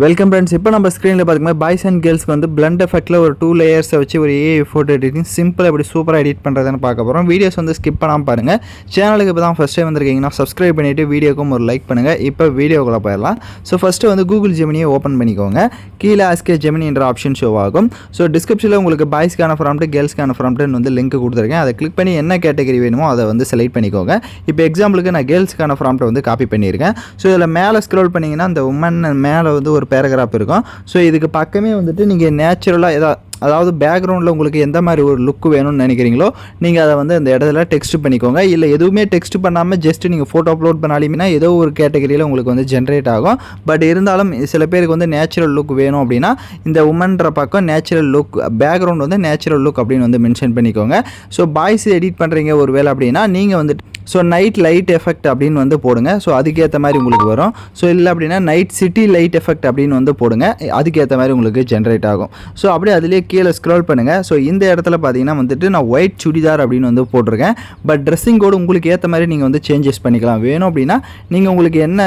Welcome friends. இப்போ நம்ம ஸ்க்ரீனில் பார்த்திங்கன்னா பாய்ஸ் அண்ட் கேர்ள்ஸ்க்கு வந்து பிளண்ட் எஃபெக்ட்டில் ஒரு 2 லேயர்ஸை வச்சு ஒரு ஏஐ ஃபோட்டோ எடிட்டிங் சிம்பிளாக எப்படி சூப்பராக எடிட் பண்ணுறதுன்னு பார்க்க போகிறோம். வீடியோஸ் வந்து ஸ்கிப் பண்ணாமல் பாருங்கள். சேனலுக்கு இப்போ தான் ஃபஸ்ட் டைம் வந்திருக்கீங்கன்னா சப்ஸ்கிரைப் பண்ணிவிட்டு வீடியோக்கும் ஒரு லைக் பண்ணுங்கள். இப்போ வீடியோக்குள்ளே போயிடலாம். ஸோ ஃபஸ்ட்டு வந்து கூகுள் ஜெமினியை ஓப்பன் பண்ணிக்கோங்க. கீழே ஆஸ்கே ஜெமினின்ற ஆப்ஷன் ஷோ ஆகும். ஸோ டிஸ்கிரிப்ஷனில் உங்களுக்கு பாய்ஸ்க்கான ஃப்ராம்ப்ட் கேர்ள்ஸ்க்கான ஃப்ராம்ப்ட்னு வந்து லிங்க் கொடுத்துருக்கேன். அதை கிளிக் பண்ணி என்ன கேட்டகரி வேணுமோ அதை வந்து செலக்ட் பண்ணிக்கோங்க. இப்போ எக்ஸாம்பிளுக்கு நான் கேர்ள்ஸ்க்கான ஃப்ராம்ப்ட்டை வந்து காப்பி பண்ணியிருக்கேன். ஸோ இதில் மேலே ஸ்க்ரோல் பண்ணிங்கன்னா அந்த உமன் மேலே வந்து ஒரு பேராகிராஃப் இருக்கும். ஸோ இதுக்கு பக்கமே வந்துட்டு நீங்கள் நேச்சுரலாக அதாவது பேக்ரவுண்டில் உங்களுக்கு எந்த மாதிரி ஒரு லுக் வேணும்னு நினைக்கிறீங்களோ நீங்கள் அதை வந்து அந்த இடத்துல டெக்ஸ்ட் பண்ணிக்கோங்க. இல்லை எதுவுமே டெக்ஸ்ட் பண்ணாமல் ஜஸ்ட் நீங்கள் ஃபோட்டோ அப்லோட் பண்ணாலுமே ஏதோ ஒரு கேட்டகரியில் உங்களுக்கு வந்து ஜென்ரேட் ஆகும். பட் இருந்தாலும் சில பேருக்கு வந்து நேச்சுரல் லுக் வேணும் அப்படின்னா இந்த உமன்ற பக்கம் நேச்சுரல் லுக் பேக்ரவுண்ட் வந்து நேச்சுரல் லுக் அப்படின்னு வந்து மென்ஷன் பண்ணிக்கோங்க. ஸோ பாய்ஸ் எடிட் பண்ணுறீங்க ஒரு வேலை அப்படின்னா நீங்கள் வந்துட்டு ஸோ நைட் லைட் எஃபெக்ட் அப்படின்னு வந்து போடுங்க. ஸோ அதுக்கேற்ற மாதிரி உங்களுக்கு வரும். ஸோ இல்லை அப்படின்னா நைட் சிட்டி லைட் எஃபெக்ட் அப்படின்னு வந்து போடுங்க. அதுக்கேற்ற மாதிரி உங்களுக்கு ஜென்ரேட் ஆகும். ஸோ அப்படியே அதிலே கீழே ஸ்க்ரோல் பண்ணுங்கள். ஸோ இந்த இடத்துல பார்த்தீங்கன்னா வந்துட்டு நான் ஒயிட் சுடிதார் அப்படின்னு வந்து போட்டிருக்கேன். பட் ட்ரெஸ்ஸிங் கோடு உங்களுக்கு ஏற்ற மாதிரி நீங்கள் வந்து சேஞ்சஸ் பண்ணிக்கலாம். வேணும் அப்படின்னா நீங்கள் உங்களுக்கு என்ன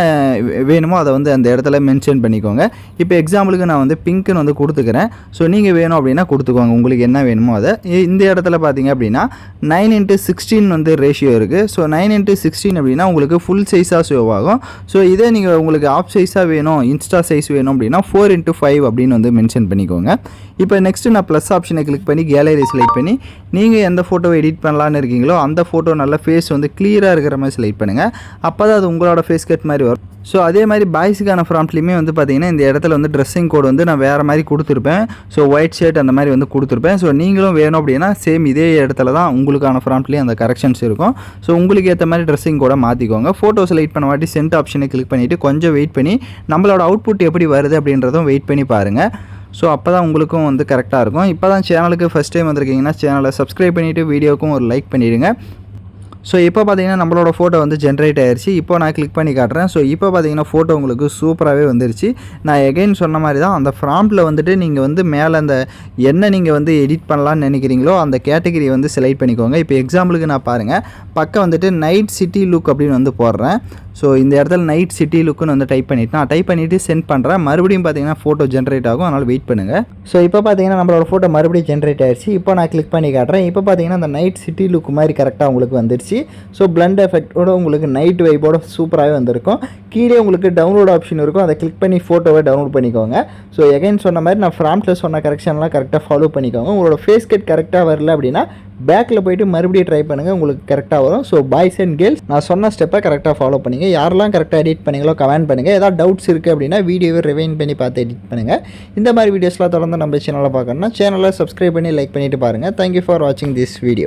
வேணுமோ அதை வந்து அந்த இடத்துல மென்ஷன் பண்ணிக்கோங்க. இப்போ எக்ஸாம்பிளுக்கு நான் வந்து பிங்க்னு வந்து கொடுத்துக்கிறேன். ஸோ நீங்கள் வேணும் அப்படின்னா கொடுத்துக்கோங்க உங்களுக்கு என்ன வேணுமோ அதை. இந்த இடத்துல பார்த்தீங்க அப்படின்னா 9:16 வந்து ரேஷியோ இருக்குது. ஸோ 9:16 அப்படின்னா உங்களுக்கு ஃபுல் சைஸாக ஷோ ஆகும். ஸோ இதே நீங்கள் உங்களுக்கு ஆஃப் சைஸாக வேணும் இன்ஸ்டா சைஸ் வேணும் அப்படின்னா 4:5 அப்படின்னு வந்து மென்ஷன் பண்ணிக்கோங்க. இப்போ நெக்ஸ்ட்டு நான் ப்ளஸ் ஆப்ஷனை கிளிக் பண்ணி கேலரி செலக்ட் பண்ணி நீங்கள் எந்த ஃபோட்டோவை எடிட் பண்ணலான்னு இருக்கீங்களோ அந்த ஃபோட்டோ நல்ல ஃபேஸ் வந்து கிளியராக இருக்கிற மாதிரி செலக்ட் பண்ணுங்கள். அப்போ தான் அது உங்களோட ஃபேஸ் கட் மாதிரி வரும். ஸோ அதே மாதிரி பாய்ஸுக்கான ஃப்ராம்ப்ட்லேயுமே வந்து பார்த்திங்கன்னா இந்த இடத்துல வந்து ட்ரெஸ்ஸிங் கோடு வந்து நான் வேறு மாதிரி கொடுத்துருப்பேன். ஸோ ஒயிட் ஷர்ட் அந்த மாதிரி வந்து கொடுத்துருப்பேன். ஸோ நீங்களும் வேணும் அப்படின்னா சேம் இதே இடத்துல தான் உங்களுக்கான ஃப்ராம்ப்ட்லேயும் அந்த கரெக்ஷன்ஸ் இருக்கும். ஸோ உங்களுக்கு ஏற்ற மாதிரி ட்ரெஸ்ஸிங் கோடை மாற்றிக்கோங்க. ஃபோட்டோ செலக்ட் பண்ண வாட்டி சென்ட் ஆப்ஷனை கிளிக் பண்ணிவிட்டு கொஞ்சம் வெயிட் பண்ணி நம்மளோட அவுட்புட் எப்படி வருது அப்படின்றதும் வெயிட் பண்ணி பாருங்கள். ஸோ அப்போ தான் உங்களுக்கும் வந்து கரெக்டாக இருக்கும். இப்போ தான் சேனலுக்கு ஃபஸ்ட் டைம் வந்திருக்கீங்கன்னா சேனலை சப்ஸ்கிரைப் பண்ணிவிட்டு வீடியோக்கும் ஒரு லைக் பண்ணிவிடுங்க. ஸோ இப்போ பார்த்தீங்கன்னா நம்மளோட ஃபோட்டோ வந்து ஜென்ரேட் ஆயிடுச்சு. இப்போ நான் கிளிக் பண்ணி காட்டுறேன். ஸோ இப்போ பார்த்தீங்கன்னா ஃபோட்டோ உங்களுக்கு சூப்பராகவே வந்துருச்சு. நான் எகைன் சொன்ன மாதிரி தான் அந்த ஃப்ராம்ப்டில் வந்துட்டு நீங்கள் வந்து மேலே அந்த என்ன நீங்கள் வந்து எடிட் பண்ணலான்னு நினைக்கிறீங்களோ அந்த கேட்டகரி வந்து செலக்ட் பண்ணிக்கோங்க. இப்போ எக்ஸாம்பிளுக்கு நான் பாருங்கள் பக்கம் வந்துட்டு நைட் சிட்டி லுக் அப்படின்னு வந்து போடுறேன். ஸோ இந்த இடத்துல நைட் சிட்டி லுக்குன்னு வந்து டைப் பண்ணிவிட்டு சென்ட் பண்ணுறேன். மறுபடியும் பார்த்தீங்கன்னா ஃபோட்டோ ஜென்ரேட் ஆகும். அதனால் வெயிட் பண்ணுங்கள். ஸோ இப்போ பார்த்தீங்கன்னா நம்மளோட ஃபோட்டோ மறுபடியும் ஜென்ரேட் ஆயிடுச்சு. இப்போ நான் கிளிக் பண்ணி காட்டுறேன். இப்போ பார்த்தீங்கன்னா அந்த நைட் சிட்டி லுக் மாதிரி கரெக்டாக உங்களுக்கு வந்துருச்சு. ஸோ பிளண்ட் எஃபெக்டோட உங்களுக்கு நைட் வைப்போட சூப்பராகவே வந்திருக்கும். கீழே உங்களுக்கு டவுன்லோட் ஆப்ஷன் இருக்கும். அதை கிளிக் பண்ணி ஃபோட்டோவை டவுன்லோட் பண்ணிக்கோங்க. ஸோ எகைன் சொன்ன மாதிரி நான் ஃப்ராம்ப்டில் சொன்ன கரெக்ஷன்லாம் கரெக்டாக ஃபாலோ பண்ணிக்கோங்க. உங்களோட ஃபேஸ் கட் கரெக்டாக வரல அப்படின்னா பேக்கில் போய்ட்டு மறுபடியும் ட்ரை பண்ணுங்கள். உங்களுக்கு கரெக்டாக வரும். ஸோ பாய்ஸ் அண்ட் கேர்ள்ஸ் நான் சொன்ன ஸ்டெப்பை கரெக்டாக ஃபாலோ பண்ணுங்க. யாரெல்லாம் கரெக்டாக எடிட் பண்ணீங்களோ கமெண்ட் பண்ணுங்கள். ஏதாவது டவுட்ஸ் இருக்குது அப்படின்னா வீடியோவை ரிவைண்ட் பண்ணி பார்த்து எடிட் பண்ணுங்கள். இந்த மாதிரி வீடியோஸ்லாம் தொடர்ந்து நம்ம சேனலில் பார்க்கணும்னா சேனலை சப்ஸ்கிரைப் பண்ணி லைக் பண்ணிவிட்டு பாருங்கள். தேங்க்யூ ஃபார் வாட்சிங் திஸ் வீடியோ.